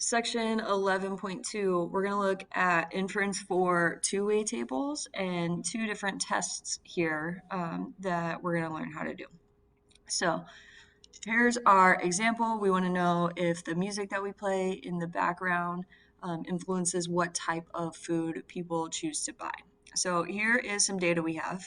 Section 11.2, we're going to look at inference for two-way tables and two different tests here that we're going to learn how to do. So here's our example. We want to know if the music that we play in the background influences what type of food people choose to buy. So here is some data we have.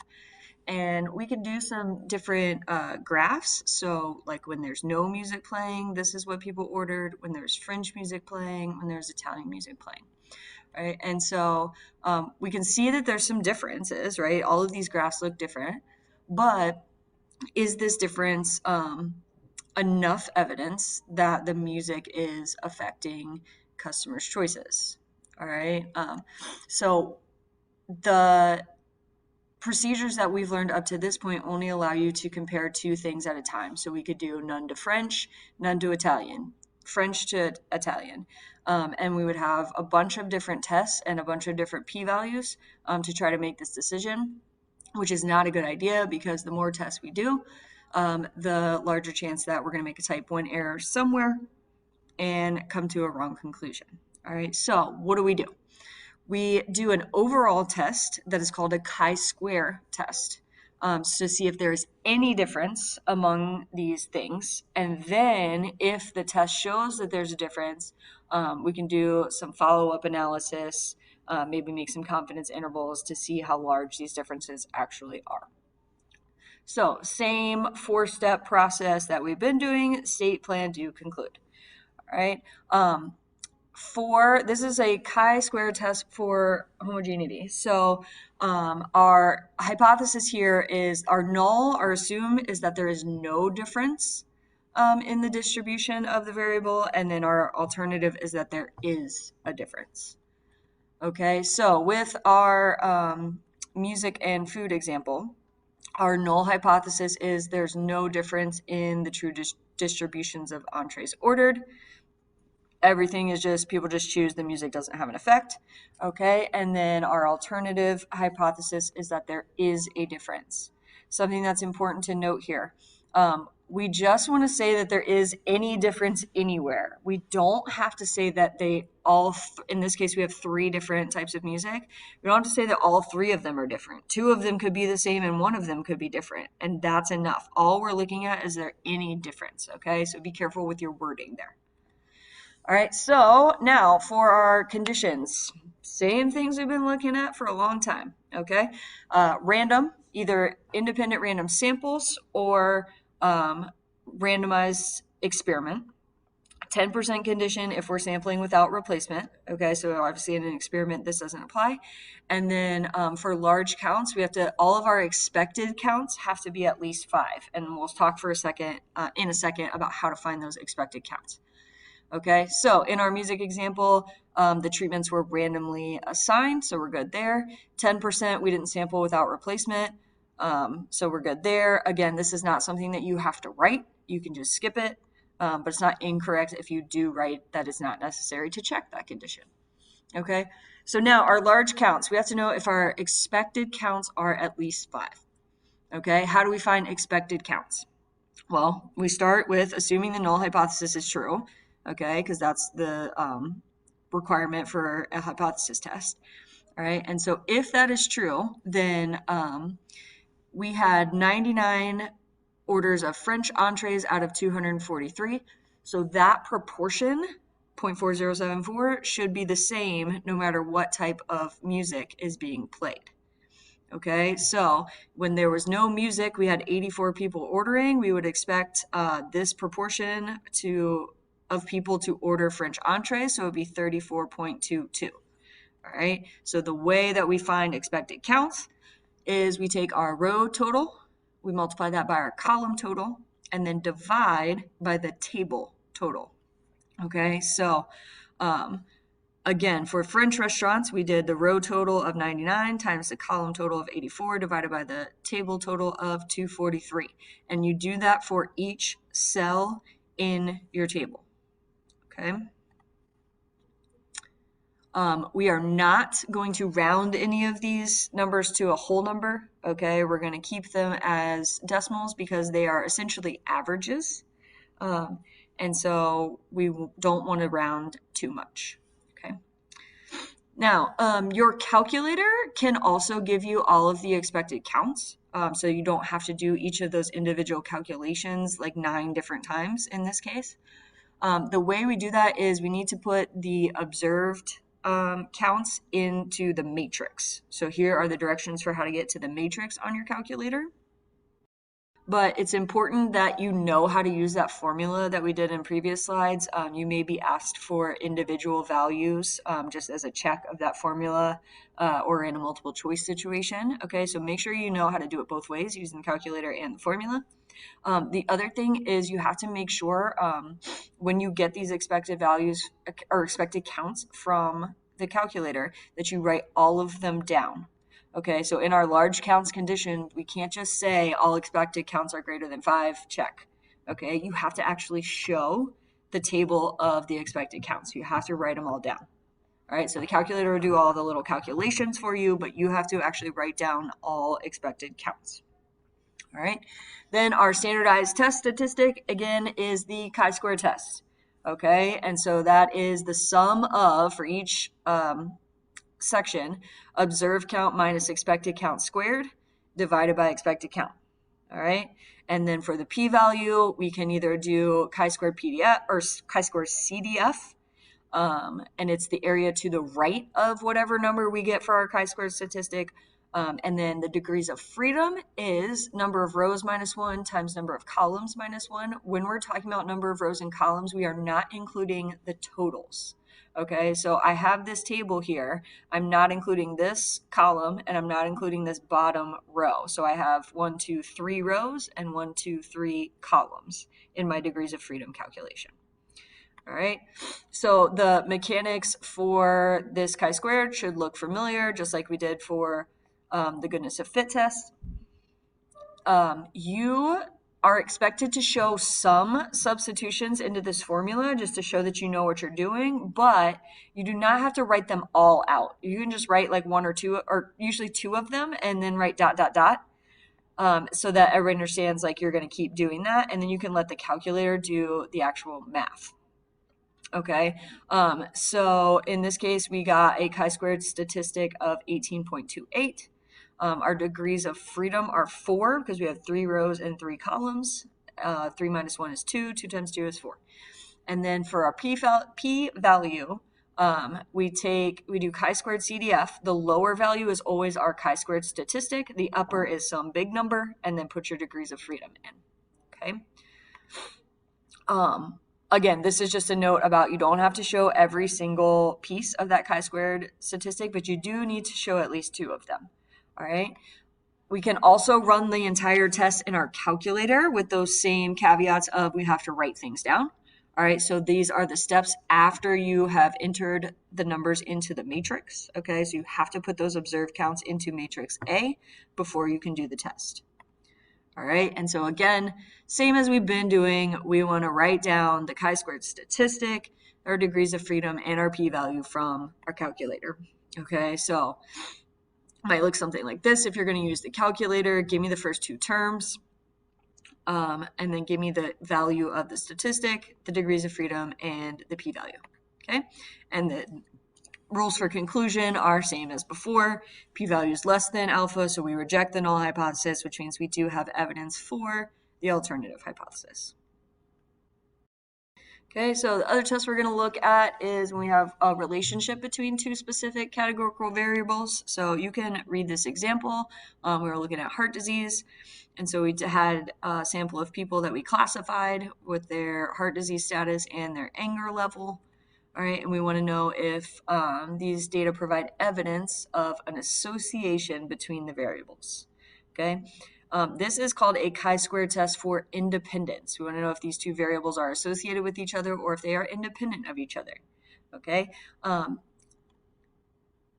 And we can do some different graphs. So like when there's no music playing, this is what people ordered. When there's French music playing, when there's Italian music playing, right? And so we can see that there's some differences, right? All of these graphs look different, but is this difference enough evidence that the music is affecting customers' choices? All right. So the procedures that we've learned up to this point only allow you to compare two things at a time. So we could do none to French, none to Italian, French to Italian. And we would have a bunch of different tests and a bunch of different p-values to try to make this decision, which is not a good idea because the more tests we do, the larger chance that we're going to make a type 1 error somewhere and come to a wrong conclusion. All right, so what do? We do an overall test that is called a chi-square test to see if there is any difference among these things. And then if the test shows that there's a difference, we can do some follow-up analysis, maybe make some confidence intervals to see how large these differences actually are. So same four-step process that we've been doing, state, plan, do, conclude. All right. This is a chi-square test for homogeneity. So our hypothesis here is our null, our assume is that there is no difference in the distribution of the variable, and then our alternative is that there is a difference. Okay, so with our music and food example, our null hypothesis is there's no difference in the true distributions of entrees ordered. Everything is just, people just choose, the music doesn't have an effect, okay? And then our alternative hypothesis is that there is a difference. Something that's important to note here. We just want to say that there is any difference anywhere. We don't have to say that they all, in this case, we have three different types of music. We don't have to say that all three of them are different. Two of them could be the same and one of them could be different, and that's enough. All we're looking at is there any difference, okay? So be careful with your wording there. All right, so now for our conditions, same things we've been looking at for a long time, okay? Random, either independent random samples or randomized experiment. 10% condition if we're sampling without replacement, okay? So obviously in an experiment, this doesn't apply. And then for large counts, we have to, all of our expected counts have to be at least 5. And we'll talk for a second, in a second, about how to find those expected counts. Okay, so in our music example, the treatments were randomly assigned, so we're good there. 10% we didn't sample without replacement, so we're good there. Again, this is not something that you have to write. You can just skip it, but it's not incorrect if you do write that it's not necessary to check that condition. Okay, so now our large counts, we have to know if our expected counts are at least 5. Okay, how do we find expected counts? Well, we start with assuming the null hypothesis is true. Okay, because that's the requirement for a hypothesis test. All right, and so if that is true, then we had 99 orders of French entrees out of 243. So that proportion, 0.4074, should be the same no matter what type of music is being played. Okay, so when there was no music, we had 84 people ordering. We would expect this proportion of people to order French entrees, so it would be 34.22. All right, so the way that we find expected counts is we take our row total, we multiply that by our column total, and then divide by the table total. Okay, so again, for French restaurants, we did the row total of 99 times the column total of 84 divided by the table total of 243. And you do that for each cell in your table. Okay. We are not going to round any of these numbers to a whole number. Okay, we're going to keep them as decimals because they are essentially averages. And so we don't want to round too much. Okay. Now, your calculator can also give you all of the expected counts. So you don't have to do each of those individual calculations like 9 different times in this case. The way we do that is we need to put the observed counts into the matrix. So here are the directions for how to get to the matrix on your calculator. But it's important that you know how to use that formula that we did in previous slides. You may be asked for individual values just as a check of that formula or in a multiple choice situation. Okay, so make sure you know how to do it both ways using the calculator and the formula. The other thing is you have to make sure when you get these expected values or expected counts from the calculator that you write all of them down. Okay, so in our large counts condition, we can't just say all expected counts are greater than 5, check. Okay, you have to actually show the table of the expected counts. You have to write them all down. All right, so the calculator will do all the little calculations for you, but you have to actually write down all expected counts. All right, then our standardized test statistic, again, is the chi-square test. Okay, and so that is the sum of, for each section, observed count minus expected count squared divided by expected count. All right, and then for the p-value, we can either do chi-squared PDF or chi-squared CDF, and it's the area to the right of whatever number we get for our chi-squared statistic. And then the degrees of freedom is number of rows minus 1 times number of columns minus 1. When we're talking about number of rows and columns, we are not including the totals. Okay, so I have this table here. I'm not including this column and I'm not including this bottom row. So I have 1, 2, 3 rows and 1, 2, 3 columns in my degrees of freedom calculation. All right, so the mechanics for this chi-squared should look familiar, just like we did for the goodness of fit test. You are expected to show some substitutions into this formula just to show that you know what you're doing, but you do not have to write them all out. You can just write like 1 or 2, or usually 2 of them, and then write ... so that everybody understands like you're going to keep doing that, and then you can let the calculator do the actual math. Okay, so in this case, we got a chi-squared statistic of 18.28. Our degrees of freedom are 4 because we have 3 rows and 3 columns. 3 minus 1 is 2. 2 times 2 is 4. And then for our p-value, we do chi-squared CDF. The lower value is always our chi-squared statistic. The upper is some big number, and then put your degrees of freedom in. Okay. Again, this is just a note about you don't have to show every single piece of that chi-squared statistic, but you do need to show at least 2 of them. All right. We can also run the entire test in our calculator with those same caveats of we have to write things down. All right, so these are the steps after you have entered the numbers into the matrix. Okay, so you have to put those observed counts into matrix A before you can do the test. All right, and so again, same as we've been doing, we want to write down the chi-squared statistic, our degrees of freedom, and our p-value from our calculator. Okay, so it might look something like this. If you're going to use the calculator, give me the first 2 terms, and then give me the value of the statistic, the degrees of freedom, and the p-value. Okay, and the rules for conclusion are same as before. P-value is less than alpha, so we reject the null hypothesis, which means we do have evidence for the alternative hypothesis. Okay, so the other test we're going to look at is when we have a relationship between 2 specific categorical variables. So you can read this example. We were looking at heart disease, and so we had a sample of people that we classified with their heart disease status and their anger level. All right, and we want to know if these data provide evidence of an association between the variables. Okay. This is called a chi-square test for independence. We want to know if these 2 variables are associated with each other or if they are independent of each other. Okay,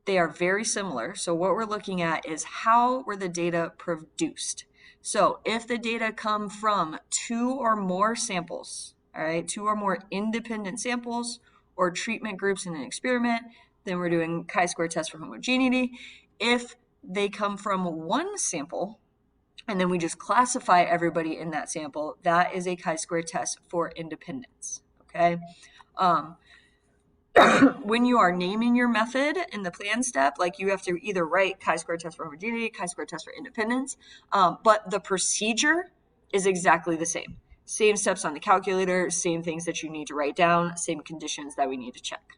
they are very similar. So what we're looking at is how were the data produced. So if the data come from 2 or more samples, all right, 2 or more independent samples or treatment groups in an experiment, then we're doing chi-square test for homogeneity. If they come from 1 sample, and then we just classify everybody in that sample. That is a chi-square test for independence, okay? When you are naming your method in the plan step, like you have to either write chi-square test for homogeneity, chi-square test for independence, but the procedure is exactly the same. Same steps on the calculator, same things that you need to write down, same conditions that we need to check.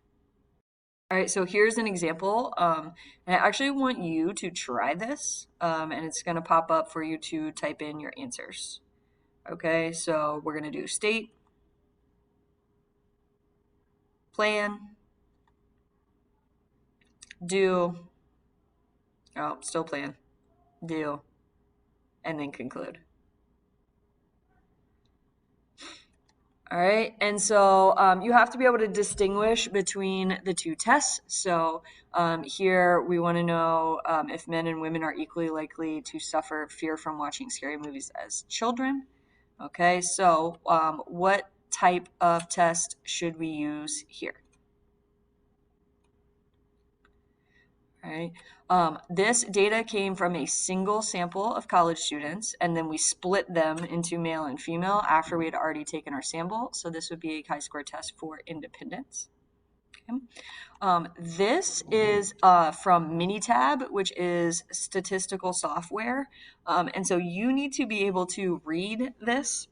All right, so here's an example, and I actually want you to try this, and it's going to pop up for you to type in your answers. Okay, so we're going to do state, plan, do, oh, still plan, do, and then conclude. All right, and so you have to be able to distinguish between the two tests. So here we want to know if men and women are equally likely to suffer fear from watching scary movies as children. Okay, so what type of test should we use here? All right. This data came from a single sample of college students, and then we split them into male and female after we had already taken our sample. So this would be a chi-square test for independence. Okay. This is from Minitab, which is statistical software. And so you need to be able to read this.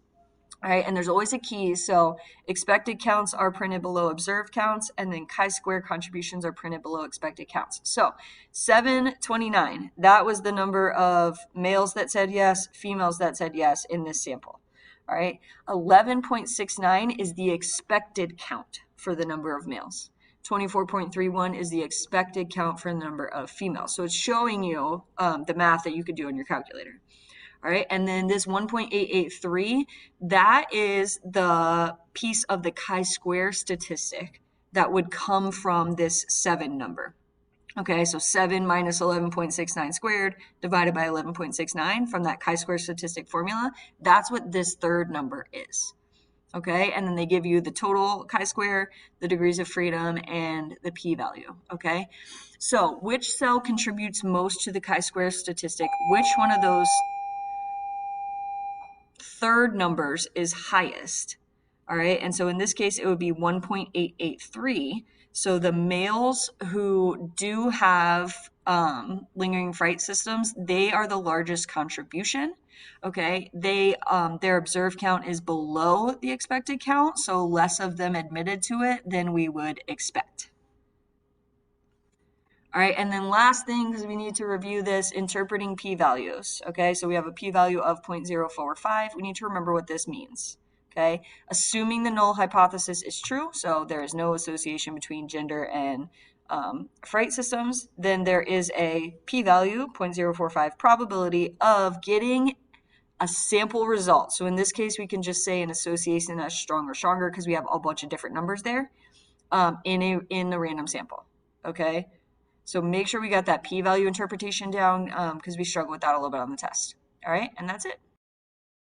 All right, and there's always a key. So expected counts are printed below observed counts, and then chi-square contributions are printed below expected counts. So 729, that was the number of males that said yes, females that said yes in this sample. All right, 11.69 is the expected count for the number of males. 24.31 is the expected count for the number of females. So it's showing you the math that you could do on your calculator. All right, and then this 1.883, that is the piece of the chi-square statistic that would come from this 7 number. Okay, so 7 minus 11.69 squared divided by 11.69 from that chi-square statistic formula, that's what this third number is. Okay, and then they give you the total chi-square, the degrees of freedom, and the p-value. Okay, so which cell contributes most to the chi-square statistic? Which one of those third numbers is highest? All right, and so in this case, it would be 1.883. So the males who do have lingering fright systems, they are the largest contribution. Okay, their observed count is below the expected count, so less of them admitted to it than we would expect. All right, and then last thing, because we need to review this, interpreting p-values. Okay, so we have a p-value of 0.045. We need to remember what this means. Okay, assuming the null hypothesis is true, so there is no association between gender and fright systems, then there is a p-value, 0.045 probability of getting a sample result. So in this case, we can just say an association that's strong or stronger because we have a bunch of different numbers there in the random sample. Okay. So make sure we got that p-value interpretation down because we struggle with that a little bit on the test. All right, and that's it.